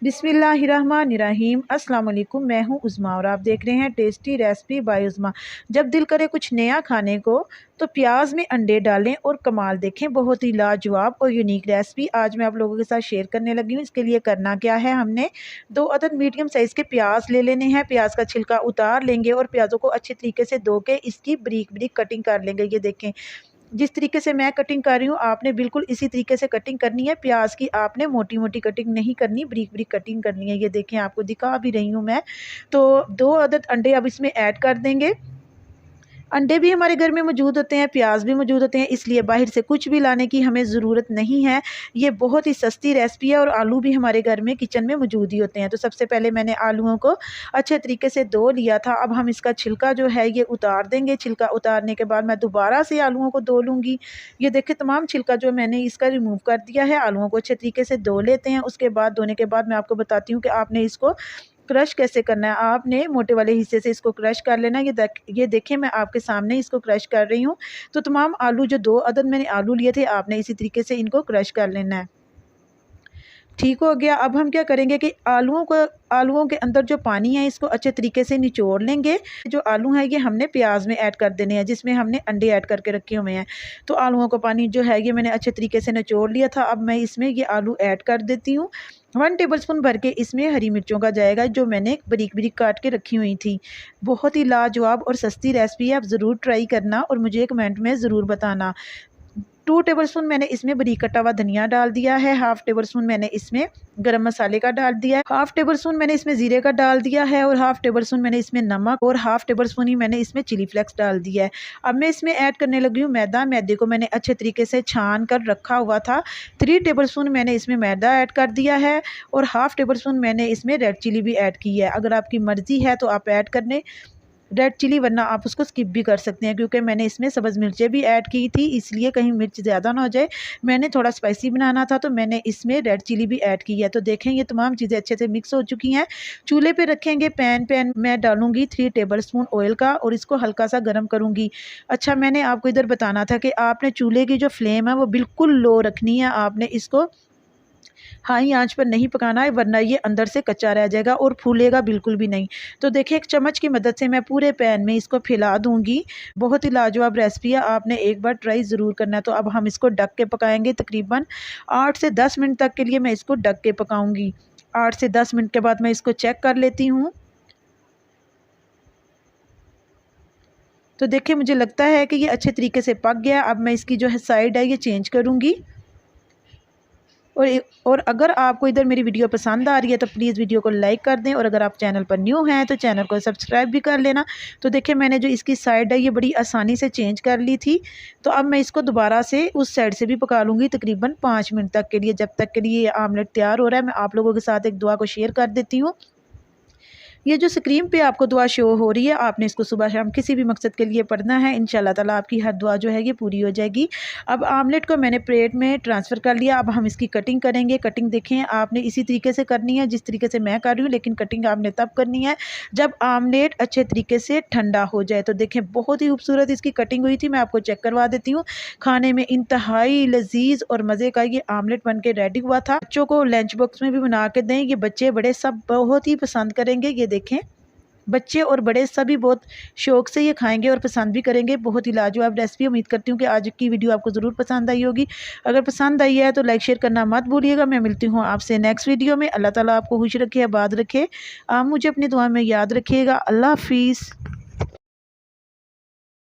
बिस्मिल्लाहिर्रहमानिर्रहीम। अस्सलाम वालेकुम। मैं हूं उज़्मा और आप देख रहे हैं टेस्टी रेसिपी बाय उज़्मा। जब दिल करे कुछ नया खाने को तो प्याज में अंडे डालें और कमाल देखें। बहुत ही लाजवाब और यूनिक रेसिपी आज मैं आप लोगों के साथ शेयर करने लगी हूँ। इसके लिए करना क्या है, हमने 2 अदद मीडियम साइज़ के प्याज ले लेने हैं। प्याज का छिलका उतार लेंगे और प्याज़ों को अच्छे तरीके से धो के इसकी बारीक बारीक कटिंग कर लेंगे। ये देखें, जिस तरीके से मैं कटिंग कर रही हूँ आपने बिल्कुल इसी तरीके से कटिंग करनी है। प्याज की आपने मोटी मोटी कटिंग नहीं करनी, बारीक बारीक कटिंग करनी है। ये देखें, आपको दिखा भी रही हूँ मैं। तो 2 अदद अंडे अब इसमें ऐड कर देंगे। अंडे भी हमारे घर में मौजूद होते हैं, प्याज भी मौजूद होते हैं, इसलिए बाहर से कुछ भी लाने की हमें ज़रूरत नहीं है। ये बहुत ही सस्ती रेसिपी है और आलू भी हमारे घर में किचन में मौजूद ही होते हैं। तो सबसे पहले मैंने आलूओं को अच्छे तरीके से धो लिया था। अब हम इसका छिलका जो है ये उतार देंगे। छिलका उतारने के बाद मैं दोबारा से आलूओं को धो लूँगी। ये देखिए, तमाम छिलका जो मैंने इसका रिमूव कर दिया है। आलूओं को अच्छे तरीके से धो लेते हैं। उसके बाद धोने के बाद मैं आपको बताती हूँ कि आपने इसको क्रश कैसे करना है। आपने मोटे वाले हिस्से से इसको क्रश कर लेना। ये देखें, मैं आपके सामने इसको क्रश कर रही हूँ। तो तमाम आलू, जो 2 अदद मैंने आलू लिए थे, आपने इसी तरीके से इनको क्रश कर लेना है। ठीक हो गया। अब हम क्या करेंगे कि आलूओं के अंदर जो पानी है इसको अच्छे तरीके से निचोड़ लेंगे। जो आलू है ये हमने प्याज में ऐड कर देने हैं, जिसमें हमने अंडे ऐड करके रखे हुए हैं। तो आलूओं का पानी जो है ये मैंने अच्छे तरीके से निचोड़ लिया था। अब मैं इसमें ये आलू ऐड कर देती हूँ। 1 टेबलस्पून भर के इसमें हरी मिर्चों का जाएगा, जो मैंने बारीक बारीक काट के रखी हुई थी। बहुत ही लाजवाब और सस्ती रेसिपी है, आप ज़रूर ट्राई करना और मुझे कमेंट में ज़रूर बताना। 2 टेबलस्पून मैंने इसमें बारीक कटा हुआ धनिया डाल दिया है। 1/2 टेबलस्पून मैंने इसमें गरम मसाले का डाल दिया है। 1/2 टेबलस्पून मैंने इसमें ज़ीरे का डाल दिया है और 1/2 टेबलस्पून मैंने इसमें नमक और 1/2 टेबलस्पून ही मैंने इसमें चिली फ्लेक्स डाल दिया है। अब मैं इसमें ऐड करने लगी हूँ मैदा। मैदे को मैंने अच्छे तरीके से छान कर रखा हुआ था। 3 टेबलस्पून मैंने इसमें मैदा ऐड कर दिया है और 1/2 टेबलस्पून मैंने इसमें रेड चिली भी ऐड की है। अगर आपकी मर्ज़ी है तो आप ऐड करने रेड चिली, वरना आप उसको स्किप भी कर सकते हैं, क्योंकि मैंने इसमें सब्ज़ मिर्चें भी ऐड की थी, इसलिए कहीं मिर्च ज़्यादा ना हो जाए। मैंने थोड़ा स्पाइसी बनाना था तो मैंने इसमें रेड चिली भी ऐड की है। तो देखें, ये तमाम चीज़ें अच्छे से मिक्स हो चुकी हैं। चूल्हे पे रखेंगे। पैन मैं डालूंगी 3 टेबलस्पून ऑयल का और इसको हल्का सा गर्म करूँगी। अच्छा, मैंने आपको इधर बताना था कि आपने चूल्हे की जो फ्लेम है वो बिल्कुल लो रखनी है। आपने इसको हाई आंच पर नहीं पकाना है, वरना ये अंदर से कच्चा रह जाएगा और फूलेगा बिल्कुल भी नहीं। तो देखिए, एक चम्मच की मदद से मैं पूरे पैन में इसको फैला दूंगी। बहुत ही लाजवाब रेसिपी है, आपने एक बार ट्राई ज़रूर करना है। तो अब हम इसको ढक के पकाएंगे। तकरीबन 8 से 10 मिनट तक के लिए मैं इसको ढक के पकाऊंगी। 8 से 10 मिनट के बाद मैं इसको चेक कर लेती हूँ। तो देखिए, मुझे लगता है कि ये अच्छे तरीके से पक गया। अब मैं इसकी जो है साइड है ये चेंज करूँगी। और अगर आपको इधर मेरी वीडियो पसंद आ रही है तो प्लीज़ वीडियो को लाइक कर दें, और अगर आप चैनल पर न्यू हैं तो चैनल को सब्सक्राइब भी कर लेना। तो देखिए, मैंने जो इसकी साइड है ये बड़ी आसानी से चेंज कर ली थी। तो अब मैं इसको दोबारा से उस साइड से भी पका लूँगी तकरीबन 5 मिनट तक के लिए, जब तक के लिए ये आमलेट तैयार हो रहा है। मैं आप लोगों के साथ एक दुआ को शेयर कर देती हूँ। ये जो स्क्रीन पे आपको दुआ शो हो रही है, आपने इसको सुबह शाम किसी भी मकसद के लिए पढ़ना है। इंशाल्लाह ताला आपकी हर दुआ जो है ये पूरी हो जाएगी। अब आमलेट को मैंने प्लेट में ट्रांसफ़र कर लिया। अब हम इसकी कटिंग करेंगे। कटिंग देखें, आपने इसी तरीके से करनी है जिस तरीके से मैं कर रही हूँ, लेकिन कटिंग आपने तब करनी है जब आमलेट अच्छे तरीके से ठंडा हो जाए। तो देखें, बहुत ही खूबसूरत इसकी कटिंग हुई थी। मैं आपको चेक करवा देती हूँ। खाने में इंतहाई लजीज और मज़े का ये आमलेट बन के रेडी हुआ था। बच्चों को लंच बॉक्स में भी बना के दें, ये बच्चे बड़े सब बहुत ही पसंद करेंगे। ये देखें, बच्चे और बड़े सभी बहुत शौक से ये खाएंगे और पसंद भी करेंगे। बहुत ही लाजवाब रेसिपी। उम्मीद करती हूँ कि आज की वीडियो आपको ज़रूर पसंद आई होगी। अगर पसंद आई है तो लाइक शेयर करना मत भूलिएगा। मैं मिलती हूँ आपसे नेक्स्ट वीडियो में। अल्लाह ताला आपको खुश रखे, आबाद रखे। आप मुझे अपनी दुआ में याद रखिएगा। अल्लाह हाफिज़।